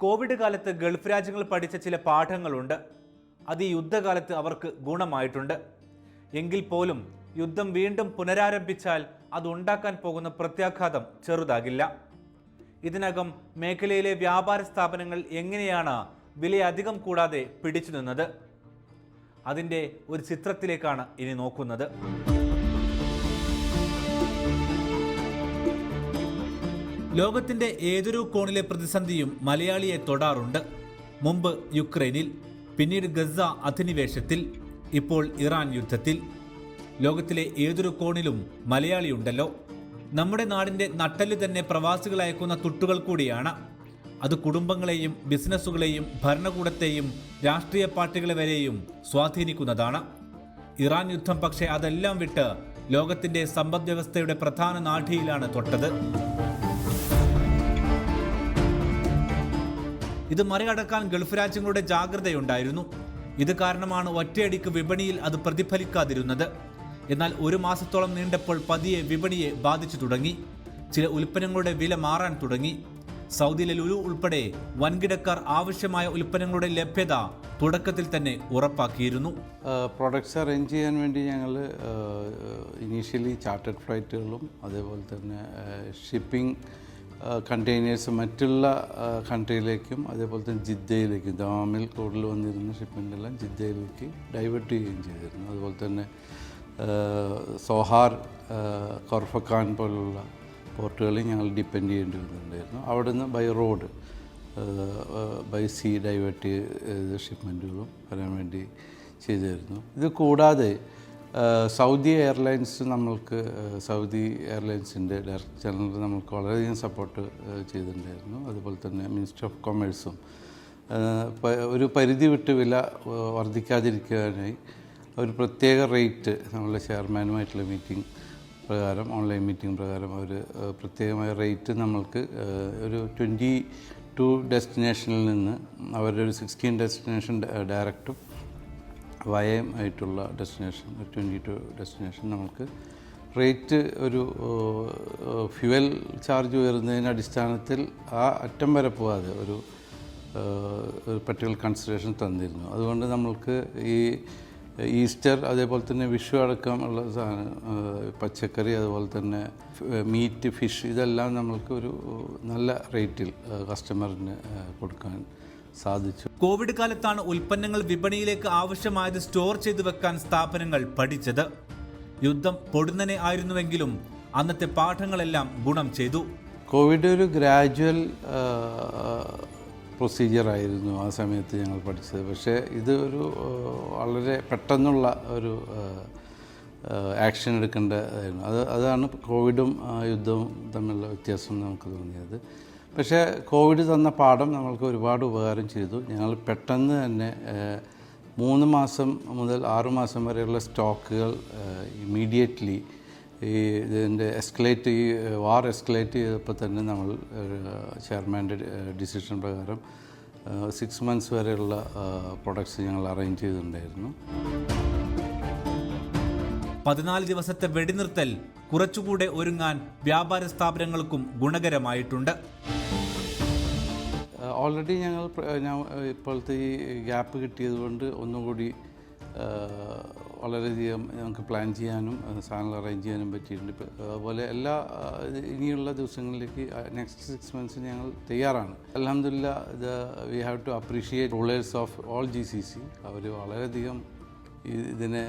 Covid കാലത്ത് Gulf രാജ്യങ്ങൾ പഠിച്ച ചില പാഠങ്ങളുണ്ട്. അത് ഈ യുദ്ധകാലത്ത് അവർക്ക് ഗുണമായിട്ടുണ്ട്. എങ്കിൽ പോലും യുദ്ധം വീണ്ടും പുനരാരംഭിച്ചാൽ അതുണ്ടാക്കാൻ പോകുന്ന പ്രത്യാഘാതം ചെറുതാകില്ല. ഇതിനകം മേഖലയിലെ വ്യാപാര സ്ഥാപനങ്ങൾ എങ്ങനെയാണ് വിലയധികം കൂടാതെ പിടിച്ചു നിന്നത്? അതിൻ്റെ ഒരു ചിത്രത്തിലേക്കാണ് ഇനി നോക്കുന്നത്. ലോകത്തിൻ്റെ ഏതൊരു കോണിലെ പ്രതിസന്ധിയും മലയാളിയെ തൊടാറുണ്ട്. മുമ്പ് യുക്രൈനിൽ, പിന്നീട് ഗസ അധിനിവേശത്തിൽ, ഇപ്പോൾ ഇറാൻ യുദ്ധത്തിൽ. ലോകത്തിലെ ഏതൊരു കോണിലും മലയാളിയുണ്ടല്ലോ. നമ്മുടെ നാടിൻ്റെ നട്ടെല്ല് തന്നെ പ്രവാസികൾ അയക്കുന്ന തുട്ടുകൾ കൂടിയാണ്. അത് കുടുംബങ്ങളെയും ബിസിനസ്സുകളെയും ഭരണകൂടത്തെയും രാഷ്ട്രീയ പാർട്ടികളെ വരെയും സ്വാധീനിക്കുന്നതാണ്. ഇറാൻ യുദ്ധം പക്ഷേ അതെല്ലാം വിട്ട് ലോകത്തിൻ്റെ സമ്പദ് വ്യവസ്ഥയുടെ പ്രധാന നാഡിയിലാണ് തൊട്ടത്. ഇത് മറികടക്കാൻ ഗൾഫ് രാജ്യങ്ങളുടെ ജാഗ്രതയുണ്ടായിരുന്നു. ഇത് കാരണമാണ് ഒറ്റയടിക്ക് വിപണിയിൽ അത് പ്രതിഫലിക്കാതിരുന്നത്. എന്നാൽ ഒരു മാസത്തോളം നീണ്ടപ്പോൾ പതിയെ വിപണിയെ ബാധിച്ചു തുടങ്ങി. ചില ഉൽപ്പന്നങ്ങളുടെ വില മാറാൻ തുടങ്ങി. സൗദിയിലെ ലുലു ഉൾപ്പെടെ വൻകിടക്കാർ ആവശ്യമായ ഉൽപ്പന്നങ്ങളുടെ ലഭ്യത തുടക്കത്തിൽ തന്നെ ഉറപ്പാക്കിയിരുന്നു. പ്രോഡക്ട്സ് അറേഞ്ച് ചെയ്യാൻ വേണ്ടി ഞങ്ങൾ ഇനീഷ്യലി ചാർട്ടേഡ് ഫ്ലൈറ്റുകളും അതേപോലെ തന്നെ ഷിപ്പിംഗ് കണ്ടെയ്നേഴ്സ് മറ്റുള്ള കൺട്രിയിലേക്കും അതേപോലെ തന്നെ ജിദ്ദയിലേക്കും, ദമാമിൽ കൂടുതൽ വന്നിരുന്ന ഷിപ്മെൻ്റെല്ലാം ജിദ്ദയിലേക്ക് ഡൈവേർട്ട് ചെയ്യുകയും ചെയ്തിരുന്നു. അതുപോലെ തന്നെ സോഹാർ, കൊർഫക്കാൻ പോലുള്ള പോർട്ടുകളിൽ ഞങ്ങൾ ഡിപ്പെൻഡ് ചെയ്യേണ്ടി വന്നിട്ടുണ്ടായിരുന്നു. അവിടുന്ന് by road, by sea divert ചെയ്ത ഷിപ്മെൻറ്റുകളും വരാൻ വേണ്ടി ചെയ്തിരുന്നു. ഇത് കൂടാതെ സൗദി എയർലൈൻസ് നമ്മൾക്ക്, സൗദി എയർലൈൻസിൻ്റെ ഡയറക്ടർ ജനറൽ നമ്മൾക്ക് വളരെയധികം സപ്പോർട്ട് ചെയ്തിട്ടുണ്ടായിരുന്നു. അതുപോലെ തന്നെ മിനിസ്റ്റർ ഓഫ് കൊമേഴ്സും ഒരു പരിധി വിട്ട് വില വർദ്ധിക്കാതിരിക്കാനായി ഒരു പ്രത്യേക റേറ്റ് നമ്മളുടെ ചെയർമാനുമായിട്ടുള്ള മീറ്റിംഗ് പ്രകാരം, ഓൺലൈൻ മീറ്റിംഗ് പ്രകാരം അവർ പ്രത്യേകമായ റേറ്റ് നമ്മൾക്ക് ഒരു 22 ഡെസ്റ്റിനേഷനിൽ നിന്ന് അവരുടെ ഒരു 16 ഡെസ്റ്റിനേഷൻ ഡയറക്റ്റും വയം ആയിട്ടുള്ള ഡെസ്റ്റിനേഷൻ 22 ഡെസ്റ്റിനേഷൻ നമുക്ക് റേറ്റ് ഒരു ഫ്യുവൽ ചാർജ് ഉയർന്നതിൻ്റെ അടിസ്ഥാനത്തിൽ ആ അറ്റം വരെ പോകാതെ ഒരു പർട്ടിക്കുലർ കൺസിഡറേഷൻ തന്നിരുന്നു. അതുകൊണ്ട് നമ്മൾക്ക് ഈ ഈസ്റ്റർ അതേപോലെ തന്നെ വിഷു അടക്കമുള്ള സാധനം, പച്ചക്കറി, അതുപോലെ തന്നെ മീറ്റ്, ഫിഷ്, ഇതെല്ലാം നമ്മൾക്ക് ഒരു നല്ല റേറ്റിൽ കസ്റ്റമറിന് കൊടുക്കാൻ സാധിച്ചു. കോവിഡ് കാലത്താണ് ഉൽപ്പന്നങ്ങൾ വിപണിയിലേക്ക് ആവശ്യമായത് സ്റ്റോർ ചെയ്തു വെക്കാൻ സ്ഥാപനങ്ങൾ പഠിച്ചത്. യുദ്ധം പൊടുന്നനെ ആയിരുന്നുവെങ്കിലും അന്നത്തെ പാഠങ്ങളെല്ലാം ഗുണം ചെയ്തു. കോവിഡ് ഒരു ഗ്രാജുവൽ പ്രൊസീജിയറായിരുന്നു ആ സമയത്ത് ഞങ്ങൾ പഠിച്ചത്. പക്ഷേ ഇത് ഒരു വളരെ പെട്ടെന്നുള്ള ഒരു ആക്ഷൻ എടുക്കേണ്ടതായിരുന്നു. അതാണ് കോവിഡും യുദ്ധവും തമ്മിലുള്ള വ്യത്യാസം നമുക്ക് തോന്നിയത്. പക്ഷേ കോവിഡ് തന്ന പാഠം നമ്മൾക്ക് ഒരുപാട് ഉപകാരം ചെയ്തു. ഞങ്ങൾ പെട്ടെന്ന് തന്നെ 3 മാസം മുതൽ 6 മാസം വരെയുള്ള സ്റ്റോക്കുകൾ ഇമ്മീഡിയറ്റ്ലി ഇതിൻ്റെ ഈ വാർ എസ്കലേറ്റ് ചെയ്തപ്പോൾ തന്നെ നമ്മൾ ചെയർമാൻ്റെ ഡിസിഷൻ പ്രകാരം 6 മന്ത്സ് വരെയുള്ള പ്രൊഡക്ട്സ് ഞങ്ങൾ അറേഞ്ച് ചെയ്തിട്ടുണ്ടായിരുന്നു. 14 ദിവസത്തെ വെടിനിർത്തൽ കുറച്ചുകൂടെ ഒരുങ്ങാൻ വ്യാപാര സ്ഥാപനങ്ങൾക്കും ഗുണകരമായിട്ടുണ്ട്. ഓൾറെഡി ഇപ്പോഴത്തെ ഈ ഗ്യാപ്പ് കിട്ടിയതുകൊണ്ട് ഒന്നുകൂടി വളരെയധികം ഞങ്ങൾക്ക് പ്ലാൻ ചെയ്യാനും സാധനങ്ങൾ അറേഞ്ച് ചെയ്യാനും പറ്റിയിട്ടുണ്ട്. അതുപോലെ ഇനിയുള്ള ദിവസങ്ങളിലേക്ക് നെക്സ്റ്റ് 6 മന്ത്സ് ഞങ്ങൾ തയ്യാറാണ്. അൽഹംദുലില്ലാഹ്, we have to appreciate rulers of all GCC. അവർ വളരെയധികം ഇതിനെ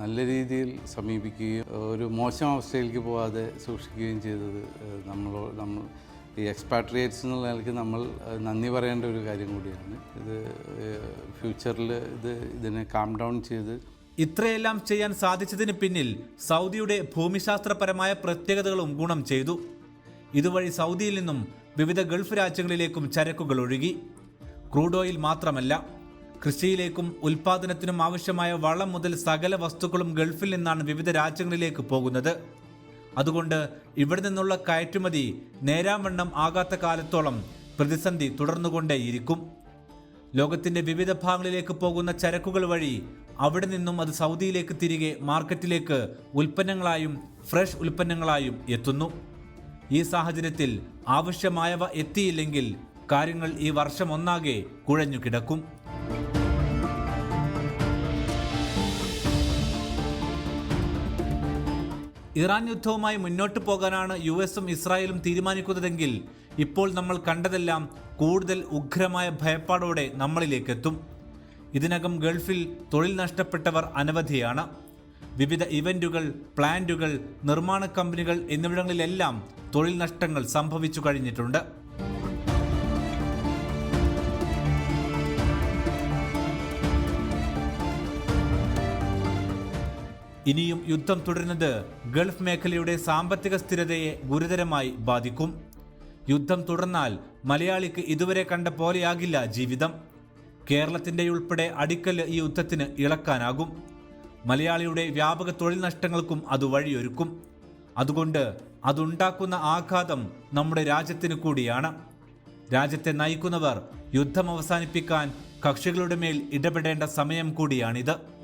നല്ല രീതിയിൽ സമീപിക്കുകയും ഒരു മോശം അവസ്ഥയിലേക്ക് പോകാതെ സൂക്ഷിക്കുകയും ചെയ്തത് നമ്മൾ ഈ എക്സ്പാട്രിയേറ്റ്സ് എന്നുള്ള നിലയ്ക്ക് നമ്മൾ നന്ദി പറയേണ്ട ഒരു കാര്യം കൂടിയാണ്. ഇത് ഫ്യൂച്ചറിൽ ഇതിനെ കാം ഡൗൺ ചെയ്ത് ഇത്രയെല്ലാം ചെയ്യാൻ സാധിച്ചതിന് പിന്നിൽ സൗദിയുടെ ഭൂമിശാസ്ത്രപരമായ പ്രത്യേകതകളും ഗുണം ചെയ്തു. ഇതുവഴി സൗദിയിൽ നിന്നും വിവിധ ഗൾഫ് രാജ്യങ്ങളിലേക്കും ചരക്കുകൾ ഒഴുകി. ക്രൂഡ് ഓയിൽ മാത്രമല്ല, കൃഷിയിലേക്കും ഉൽപ്പാദനത്തിനും ആവശ്യമായ വളം മുതൽ സകല വസ്തുക്കളും ഗൾഫിൽ നിന്നാണ് വിവിധ രാജ്യങ്ങളിലേക്ക് പോകുന്നത്. അതുകൊണ്ട് ഇവിടെ നിന്നുള്ള കയറ്റുമതി നേരാവണ്ണം ആകാത്ത കാലത്തോളം പ്രതിസന്ധി തുടർന്നുകൊണ്ടേയിരിക്കും. ലോകത്തിൻ്റെ വിവിധ ഭാഗങ്ങളിലേക്ക് പോകുന്ന ചരക്കുകൾ വഴി അവിടെ നിന്നും അത് സൗദിയിലേക്ക് തിരികെ മാർക്കറ്റിലേക്ക് ഉൽപ്പന്നങ്ങളായും ഫ്രഷ് ഉൽപ്പന്നങ്ങളായും എത്തുന്നു. ഈ സാഹചര്യത്തിൽ ആവശ്യമായവ എത്തിയില്ലെങ്കിൽ കാര്യങ്ങൾ ഈ വർഷം ഒന്നാകെ കുഴഞ്ഞു കിടക്കും. ഇറാൻ യുദ്ധവുമായി മുന്നോട്ട് പോകാനാണ് US-ഉം ഇസ്രായേലും തീരുമാനിക്കുന്നതെങ്കിൽ ഇപ്പോൾ നമ്മൾ കണ്ടതെല്ലാം കൂടുതൽ ഉഗ്രമായ ഭയപ്പാടോടെ നമ്മളിലേക്കെത്തും. ഇതിനകം ഗൾഫിൽ തൊഴിൽ നഷ്ടപ്പെട്ടവർ അനവധിയാണ്. വിവിധ ഇവന്റുകൾ, പ്ലാന്റുകൾ, നിർമ്മാണ കമ്പനികൾ എന്നിവിടങ്ങളിലെല്ലാം തൊഴിൽ നഷ്ടങ്ങൾ സംഭവിച്ചു കഴിഞ്ഞിട്ടുണ്ട്. ഇനിയും യുദ്ധം തുടരുന്നത് ഗൾഫ് മേഖലയുടെ സാമ്പത്തിക സ്ഥിരതയെ ഗുരുതരമായി ബാധിക്കും. യുദ്ധം തുടർന്നാൽ മലയാളിക്ക് ഇതുവരെ കണ്ട പോലെയാകില്ല ജീവിതം. കേരളത്തിൻ്റെയുൾപ്പെടെ അടിക്കല് ഈ യുദ്ധത്തിന് ഇളക്കാനാകും. മലയാളിയുടെ വ്യാപക തൊഴിൽ നഷ്ടങ്ങൾക്കും അത് വഴിയൊരുക്കും. അതുകൊണ്ട് അതുണ്ടാക്കുന്ന ആഘാതം നമ്മുടെ രാജ്യത്തിന് കൂടിയാണ്. രാജ്യത്തെ നയിക്കുന്നവർ യുദ്ധം അവസാനിപ്പിക്കാൻ കക്ഷികളുടെ മേൽ ഇടപെടേണ്ട സമയം കൂടിയാണിത്.